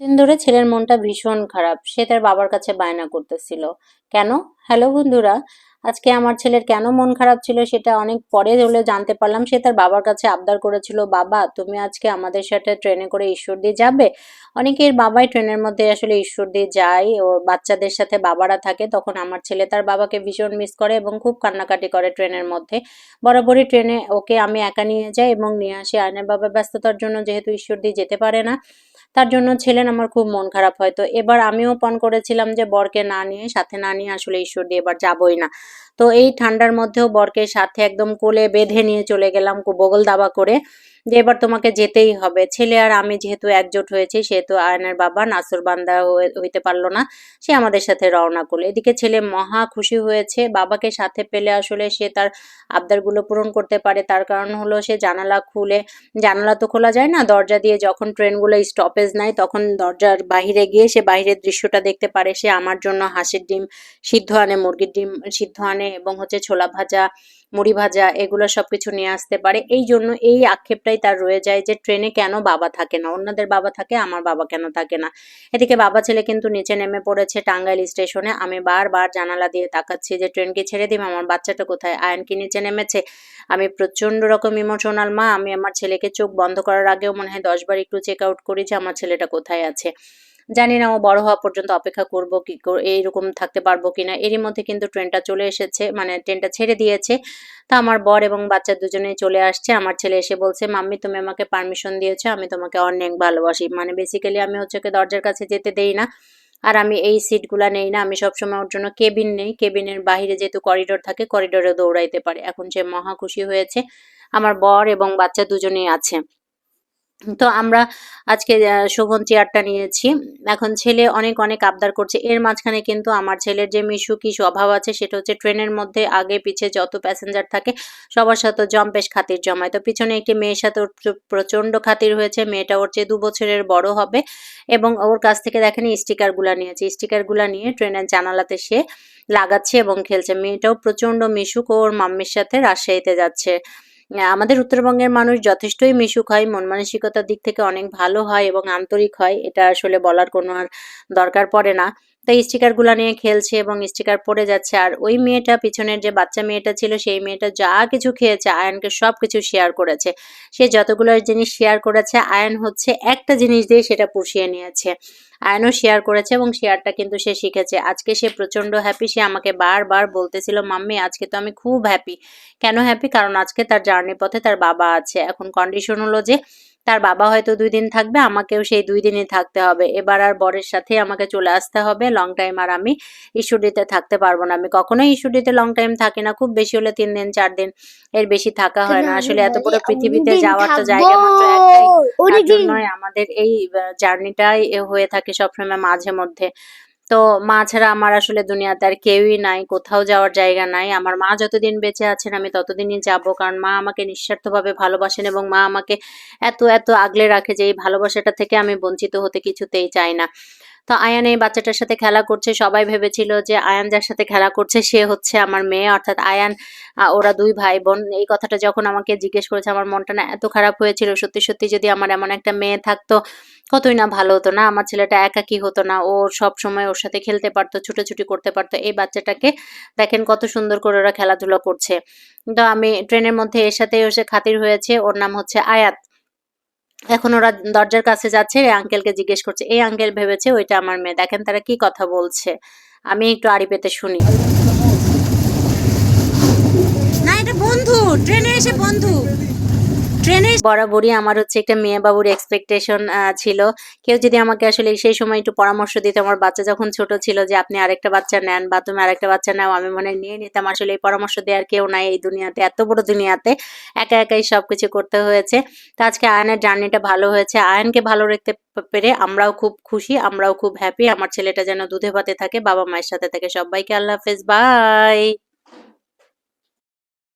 দিন ধরে ছেলের মনটা ভীষণ খারাপ। সে তার বাবার কাছে বায়না করতেছিল। কেন? হ্যালো বন্ধুরা, আজকে আমার ছেলের কেন মন খারাপ ছিল সেটা অনেক পরে হলেও জানতে পারলাম। সে তার বাবার কাছে আবদার করেছিল, বাবা তুমি আজকে আমাদের সাথে ট্রেনে করে ঈশ্বরদী যাবে। অনেকের বাবাই ট্রেনের মধ্যে আসলে ঈশ্বরদী যায়, ও বাচ্চাদের সাথে বাবারা থাকে। তখন আমার ছেলে তার বাবাকে ভীষণ মিস করে এবং খুব কান্নাকাটি করে ট্রেনের মধ্যে। বরাবরই ট্রেনে ওকে আমি একা নিয়ে যাই এবং নিয়ে আসি। আয়নের বাবা ব্যস্ততার জন্য যেহেতু ঈশ্বরদী যেতে পারে না, তার জন্য ছিলেন আমার খুব মন খারাপ হয়। তো এবার আমিও পণ করেছিলাম যে বরকে না নিয়ে, সাথে না নিয়ে আসলে ঈশ্বরদী এবার যাবই না। তো এই ঠান্ডার মধ্যেও বরকে সাথে একদম কোলে বেঁধে নিয়ে চলে গেলাম বগল দাবা করে, যে এবার তোমাকে যেতেই হবে। ছেলে আর আমি যেহেতু একজোট হয়েছি, সেহেতু আয়নের বাবা নাছোড়বান্দা হইতে পারলো না, সে আমাদের সাথে রওনা করলো। এদিকে ছেলে মহা খুশি হয়েছে, বাবাকে সাথে পেলে আসলে সে তার আবদারগুলো পূরণ করতে পারে। তার কারণ হলো সে জানালা খুলে, জানালা তো খোলা যায় না, দরজা দিয়ে যখন ট্রেনগুলো স্টপেজ নেয় তখন দরজার বাহিরে গিয়ে সে বাহিরের দৃশ্যটা দেখতে পারে। সে আমার জন্য হাঁসের ডিম সিদ্ধ আনে, মুরগির ডিম সিদ্ধ আনে এবং হচ্ছে ছোলা ভাজা, মুড়ি ভাজা, এগুলো সবকিছু নিয়ে আসতে পারে। এই জন্য এই আক্ষেপটাই তার রয়ে যায় যে ট্রেনে কেন বাবা থাকে না, অন্যদের বাবা থাকে, আমার বাবা কেন থাকে না। এদিকে বাবা ছেলে কিন্তু নিচে নেমে পড়েছে টাঙ্গাইল স্টেশনে। আমি বারবার জানালা দিয়ে তাকাচ্ছি যে ট্রেন কি ছেড়ে দিম, আমার বাচ্চাটা কোথায়, আয়ন কি নিচে নেমেছে। আমি প্রচন্ড রকম ইমোশনাল মা। আমি আমার ছেলেকে চোখ বন্ধ করার আগেও মনে হয় 10 বার একটু চেক আউট করি যে আমার ছেলেটা কোথায় আছে। জানি না ও বড় হওয়া পর্যন্ত অপেক্ষা করব কি এইরকম থাকতে পারবো কিনা। এরই মধ্যে কিন্তু ট্রেনটা চলে এসেছে, মানে ট্রেনটা ছেড়ে দিয়েছে। তা আমার বর এবং বাচ্চা দুজনেই চলে আসছে। আমার ছেলে এসে বলছে, মাম্মি তুমি আমাকে পারমিশন দিয়েছো, আমি তোমাকে অনেক ভালোবাসি। মানে বেসিক্যালি আমি হচ্ছে ওকে দরজার কাছে যেতে দেই না, আর আমি এই সিটগুলা নেই না। আমি সবসময় ওর জন্য কেবিন নেই, কেবিনের বাহিরে যেহেতু করিডোর থাকে, করিডোরে দৌড়াইতে পারে। এখন সে মহা খুশি হয়েছে। আমার বর এবং বাচ্চা দুজনেই আছে। তো আমরা আজকে শোভন চেয়ারটা নিয়েছি। এখন ছেলে অনেক অনেক আবদার করছে। এর মাঝখানে কিন্তু আমার ছেলের যে মিশুকি স্বভাব আছে, সেটা হচ্ছে ট্রেনের মধ্যে আগে পিছে যত প্যাসেঞ্জার থাকে সবার সাথে জম্পেশ খাতির জমায়। তো পিছনে একটি মেয়ের সাথে ওর প্রচন্ড খাতির হয়েছে। মেয়েটা ওর চেয়ে 2 বছরের বড় হবে এবং ওর কাছ থেকে দেখেন স্টিকার গুলা নিয়েছে। স্টিকার গুলা নিয়ে ট্রেনের জানালাতে সে লাগাচ্ছে এবং খেলছে। মেয়েটাও প্রচন্ড মিশুক, ওর মাম্মির সাথে রাজশাহীতে যাচ্ছে। আমাদের উত্তরবঙ্গের মানুষ যথেষ্টই মিশুক হয়, মন মানসিকতার দিক থেকে অনেক ভালো হয় এবং আন্তরিক হয়। এটা আসলে বলার কোনো আর দরকার পড়ে না। তাই স্টিকার গুলা নিয়ে খেলছে এবং স্টিকার পড়ে যাচ্ছে। আর ওই মেয়েটা, পিছনের যে বাচ্চা মেয়েটা ছিল, সেই মেয়েটা যা কিছু খেয়েছে আয়ানকে সব কিছু শেয়ার করেছে। সে যতগুলো জিনিস শেয়ার করেছে, আয়ান হচ্ছে একটা জিনিস দিয়ে সেটা পুষিয়ে নিয়েছে। আয়ানও শেয়ার করেছে এবং শেয়ারটা কিন্তু সে শিখেছে। আজকে সে প্রচন্ড হ্যাপি। সে আমাকে বারবার বলতেছিল, মাম্মি আজকে তো আমি খুব হ্যাপি। কেন হ্যাপি? কারণ আজকে তার জার্নি পথে তার বাবা আছে। এখন কন্ডিশন হলো যে তার বাবা হয়তো 2 দিন থাকবে, আমাকেও সেই 2 দিনই থাকতে হবে। এবার আর বরের সাথে আমাকে চলে আসতে হবে লং টাইম। আর আমি ঈশ্বরদীতে থাকতে পারবো না। আমি কখনোই ঈশ্বরদীতে লং টাইম থাকি না, খুব বেশি হলে 3 দিন 4 দিন, এর বেশি থাকা হয় কেন না। আমি আসলে এত বলি বড় পৃথিবীতে অনেকদিন যাওয়ার তো থাকবো, জায়গা মাত্র একটাই। তার অনেকদিন। জন্যই আমাদের এই জার্নিটাই হয়ে থাকে সবসময় মাঝে মধ্যে। তো মা ছাড়া আমার আসলে দুনিয়াতে আর কেউই নাই, কোথাও যাওয়ার জায়গা নাই। আমার মা যতদিন বেঁচে আছেন আমি ততদিনই যাব, কারণ মা আমাকে নিঃস্বার্থভাবে ভালোবাসেন এবং মা আমাকে এত এত আগলে রাখে যে এই ভালোবাসাটা থেকে আমি বঞ্চিত হতে কিছুতেই চাই না। তো আয়ান এই বাচ্চাটার সাথে খেলা করছে। সবাই ভেবেছিল যে আয়ান যার সাথে খেলা করছে সে হচ্ছে আমার মেয়ে, অর্থাৎ আয়ান। ওরা 2 ভাই বোন। এই কথাটা যখন আমাকে জিজ্ঞেস করেছে, আমার মনটা না এত খারাপ হয়েছিল। সত্যি সত্যি যদি আমার এমন একটা মেয়ে থাকতো কতই না ভালো হতো না, আমার ছেলেটা একাকী হতো না। ও সব সময় ওর সাথে খেলতে পারতো, ছুটোছুটি করতে পারতো। এই বাচ্চাটাকে দেখেন কত সুন্দর করে ওরা খেলাধুলা করছে। তো আমি ট্রেনের মধ্যে এর সাথে ওর সাথে খাতির হয়েছে। ওর নাম হচ্ছে আয়াত। এখন ওরা দরজার কাছে যাচ্ছে, এই আঙ্কেলকে জিজ্ঞেস করছে। এই আঙ্কেল ভেবেছে ওইটা আমার মেয়ে। দেখেন তারা কি কথা বলছে। আমি একটু আড়ি পেতে শুনি। না, এটা বন্ধু, ট্রেনে এসে বন্ধু, ট্রেনে বরাবরই আমার হচ্ছে একটা মেয়ে বাবুর এক্সপেকটেশন ছিল। কেউ যদি আমাকে আসলে সেই সময় একটু পরামর্শ দিত, আমার বাচ্চা যখন ছোট ছিল, যে আপনি আরেকটা বাচ্চা নেন বা তুমি আরেকটা বাচ্চা নাও, আমি মনে হয় নিয়ে নিতাম। আসলে এই পরামর্শ দেওয়ার কেউ নাই এই দুনিয়াতে, এত বড় দুনিয়াতে একা একাই সবকিছু করতে হয়েছে। তো আজকে আয়নের জার্নিটা ভালো হয়েছে। আয়নকে ভালো রাখতে পেরে আমরাও খুব খুশি, আমরাও খুব হ্যাপি। আমার ছেলেটা যেন দুধে ভাতে থাকে, বাবা মায়ের সাথে থাকে। সবাইকে আল্লাহ হাফেজ, বাই।